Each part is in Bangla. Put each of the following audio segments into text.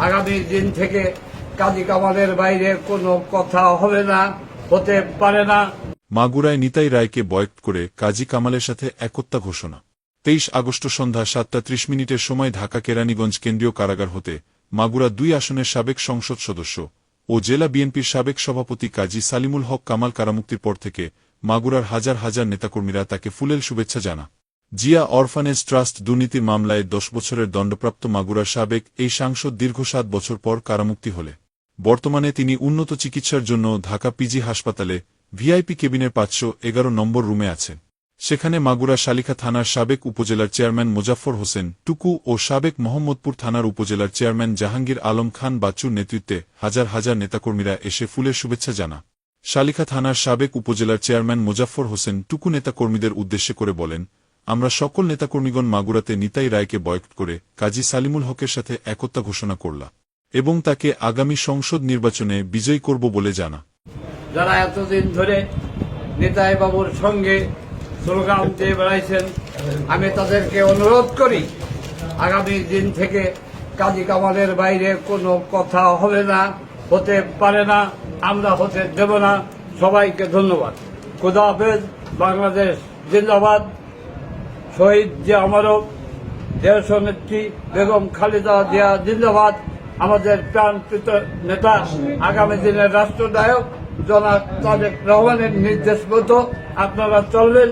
আগামী দিন থেকে কাজী কামালের বাইরে কোনো কথা হবে না, হতে পারে না। মাগুরায় নিতাই রায়কে বয়কট করে কাজী কামালের সাথে একতা ঘোষণা। 23 আগস্ট সন্ধ্যা 7:30 সময় ঢাকা কেরানীগঞ্জ কেন্দ্রীয় কারাগার হতে মাগুরা 2 আসনের সাবেক সংসদ সদস্য ও জেলা বিএনপির সাবেক সভাপতি কাজী সালিমুল হক কামাল কারামুক্তির পর থেকে মাগুরার হাজার হাজার নেতাকর্মীরা তাকে ফুলেল শুভেচ্ছা জানা। জিয়া অরফানেজ ট্রাস্ট দুর্নীতির মামলায় 10 বছরের দণ্ডপ্রাপ্ত মাগুরার সাবেক এই সাংসদ দীর্ঘ 7 বছর পর কারামুক্তি হলে বর্তমানে তিনি উন্নত চিকিৎসার জন্য ঢাকা পিজি হাসপাতালে ভিআইপি কেবিনের 511 নম্বর রুমে আছেন। সেখানে মাগুরা শালিখা থানার সাবেক উপজেলার চেয়ারম্যান মোজাফফর হোসেন টুকু ও সাবেক মোহাম্মদপুর থানার উপজেলার চেয়ারম্যান জাহাঙ্গীর আলম খান বাচ্চুর নেতৃত্বে হাজার হাজার নেতাকর্মীরা এসে ফুলের শুভেচ্ছা জানা। শালিখা থানার সাবেক উপজেলার চেয়ারম্যান মোজাফফর হোসেন টুকু নেতাকর্মীদের উদ্দেশ্যে করে বলেন, আমরা সকল নেতাকর্মীগণ মাগুরাতে নিতাই রায়কে বয়কট করে কাজী সালিমুল হকের সাথে একতা ঘোষণা করলাম এবং তাকে আগামী সংসদ নির্বাচনে বিজয়ী করব বলে জানা। যারা এতদিন ধরে নিতাই বাবুর সঙ্গে স্লোগান দিয়ে বেড়াইছেন, আমি তাদেরকে অনুরোধ করি আগামী দিন থেকে কাজী কামালের বাইরে কোনো কথা হবে না, হতে পারে না, আমরা হতে দেব না। সবাইকে ধন্যবাদ। খোদা হাফেজ। বাংলাদেশ জিন্দাবাদ। শহীদ জিয়া অমরক, দেশ নেত্রী বেগম খালেদা জিয়া জিন্দাবাদ। আমাদের প্রাণপ্রিত নেতা, আগামী দিনের রাষ্ট্রনায়ক জনাব তারেক রহমানের নির্দেশ মতো আপনারা চলবেন।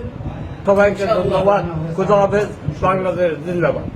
সবাইকে ধন্যবাদ। খোদা হাফেজ। বাংলাদেশ জিন্দাবাদ।